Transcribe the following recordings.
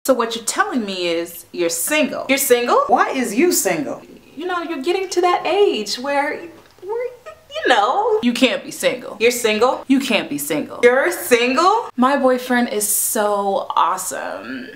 So what you're telling me is you're single. You're single? Why is you single? You know, you're getting to that age where you know, you can't be single. You're single? You can't be single. You're single? My boyfriend is so awesome.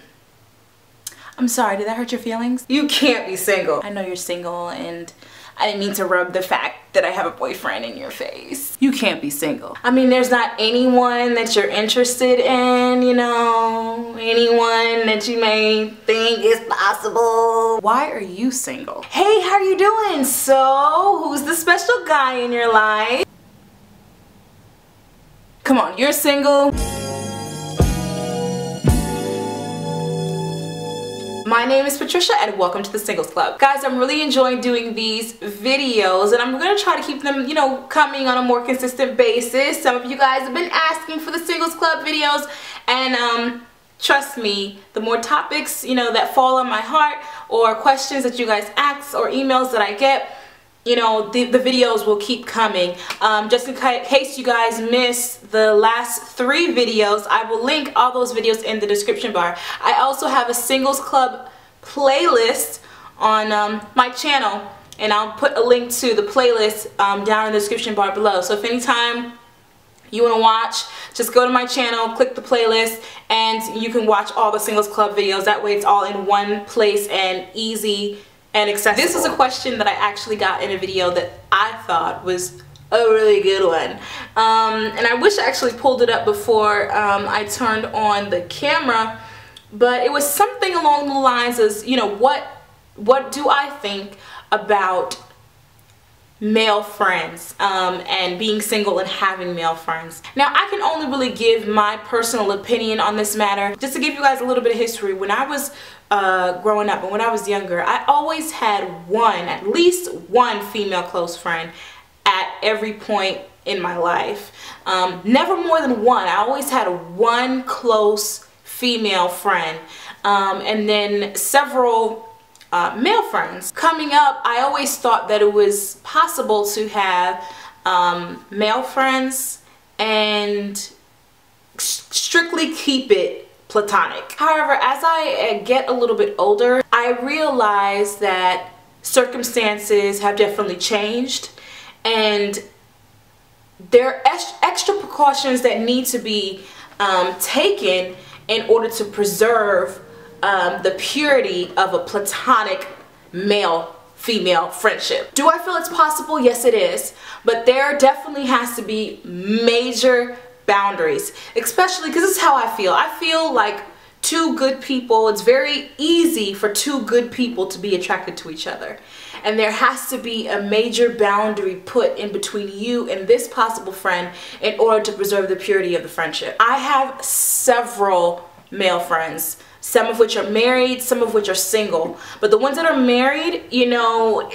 I'm sorry, did that hurt your feelings? You can't be single. I know you're single, and I didn't mean to rub the fact that I have a boyfriend in your face. You can't be single. I mean, there's not anyone that you're interested in, you know, anyone that you may think is possible. Why are you single? Hey, how are you doing? So, who's the special guy in your life? Come on, you're single. My name is Patricia and welcome to the Singles Club. Guys, I'm really enjoying doing these videos and I'm going to try to keep them, you know, coming on a more consistent basis. Some of you guys have been asking for the Singles Club videos and trust me, the more topics, you know, that fall on my heart or questions that you guys ask or emails that I get, you know, the videos will keep coming. Just in case you guys missed the last 3 videos, I will link all those videos in the description bar. I also have a Singles Club playlist on my channel, and I'll put a link to the playlist down in the description bar below. So if anytime you want to watch, just go to my channel, click the playlist, and you can watch all the Singles Club videos. That way it's all in one place and easy and accessible. This is a question that I actually got in a video that I thought was a really good one. And I wish I actually pulled it up before I turned on the camera, but it was something along the lines of, you know, what do I think about male friends and being single and having male friends. Now, I can only really give my personal opinion on this matter. Just to give you guys a little bit of history, when I was growing up and when I was younger, I always had at least one female close friend at every point in my life. Never more than one. I always had one close female friend and then several male friends. Coming up, I always thought that it was possible to have male friends and strictly keep it platonic. However, as I get a little bit older, I realize that circumstances have definitely changed and there are extra precautions that need to be taken in order to preserve the purity of a platonic male-female friendship. Do I feel it's possible? Yes, it is. But there definitely has to be major boundaries, especially because this is how I feel. I feel like two good people, it's very easy for two good people to be attracted to each other. And there has to be a major boundary put in between you and this possible friend in order to preserve the purity of the friendship. I have several male friends, some of which are married, some of which are single. But the ones that are married, you know,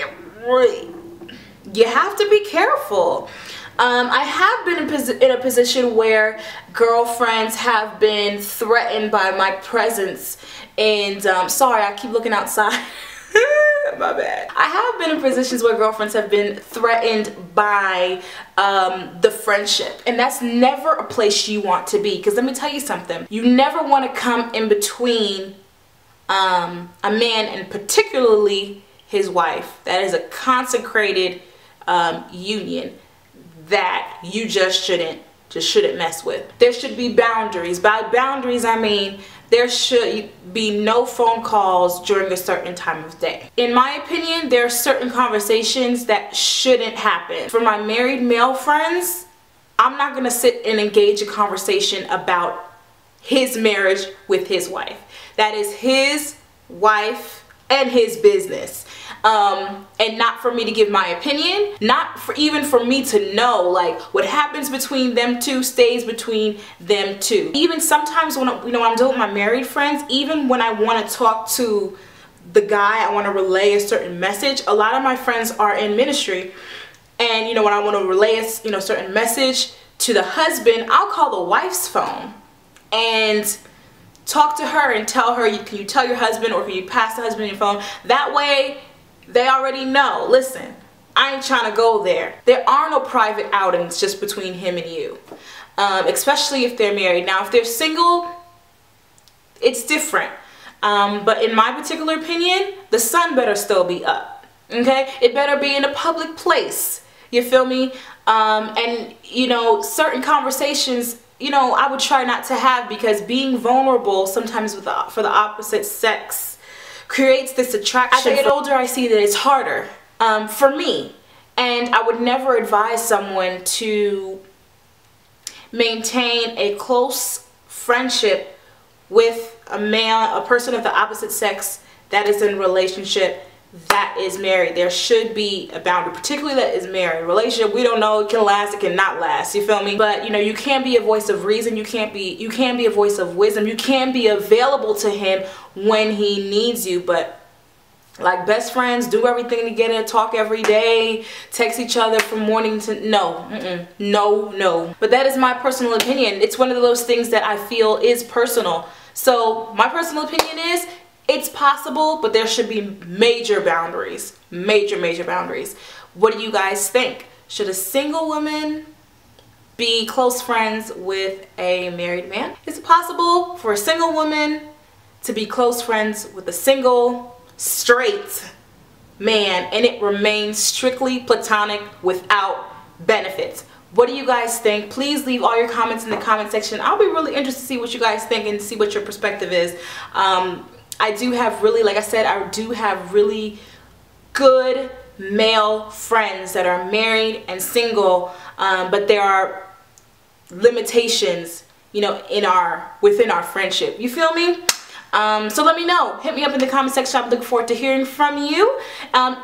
you have to be careful. I have been in a position where girlfriends have been threatened by my presence, and sorry, I keep looking outside. My bad. I have been in positions where girlfriends have been threatened by the friendship, and that's never a place you want to be, because let me tell you something, you never want to come in between a man and particularly his wife. That is a consecrated union that you just shouldn't mess with. There should be boundaries. By boundaries, I mean there should be no phone calls during a certain time of day. In my opinion, there are certain conversations that shouldn't happen. For my married male friends, I'm not gonna sit and engage a conversation about his marriage with his wife. That is his wife and his business. And not for me to give my opinion, not for even for me to know, like, what happens between them two stays between them two. Even sometimes when I'm dealing with my married friends, even when I want to talk to the guy, I want to relay a certain message. A lot of my friends are in ministry, and when I want to relay a certain message to the husband, I'll call the wife's phone and talk to her and tell her, can you tell your husband, or can you pass the husband your phone? That way they already know, listen, I ain't trying to go there. There are no private outings just between him and you, especially if they're married. Now, if they're single, it's different. But in my particular opinion, the sun better still be up. Okay, it better be in a public place. You feel me? And you know, certain conversations, you know, I would try not to have, because being vulnerable sometimes for the opposite sex creates this attraction. As I get older, I see that it's harder for me, and I would never advise someone to maintain a close friendship with a person of the opposite sex that is in a relationship that is married. There should be a boundary, particularly that is married. Relationship, we don't know, it can last, it cannot last, you feel me? But you know, you can be a voice of reason, you can be a voice of wisdom, you can be available to him when he needs you. But like best friends, do everything together, talk every day, text each other from morning to no. But that is my personal opinion. It's one of those things that I feel is personal. So my personal opinion is, it's possible, but there should be major boundaries. Major boundaries. What do you guys think? Should a single woman be close friends with a married man? Is it possible for a single woman to be close friends with a single, straight man, and it remains strictly platonic without benefits? What do you guys think? Please leave all your comments in the comment section. I'll be really interested to see what you guys think and see what your perspective is. I do have really, like I said, I do have really good male friends that are married and single, but there are limitations, you know, within our friendship. You feel me? So let me know. Hit me up in the comment section. I'm looking forward to hearing from you.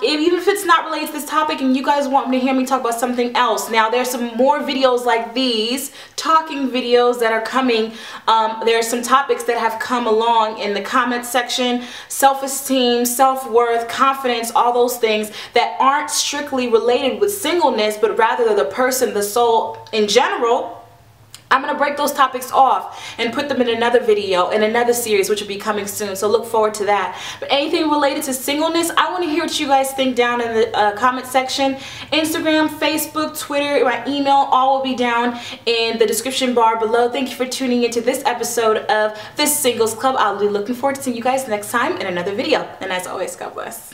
Even if it's not related to this topic and you guys want me to hear me talk about something else. Now, there's some more videos like these, talking videos that are coming. There are some topics that have come along in the comment section. Self-esteem, self-worth, confidence, all those things that aren't strictly related with singleness, but rather the person, the soul in general. I'm going to break those topics off and put them in another video, in another series, which will be coming soon. So look forward to that. But anything related to singleness, I want to hear what you guys think down in the comment section. Instagram, Facebook, Twitter, my email, all will be down in the description bar below. Thank you for tuning into this episode of The Singles Club. I'll be looking forward to seeing you guys next time in another video. And as always, God bless.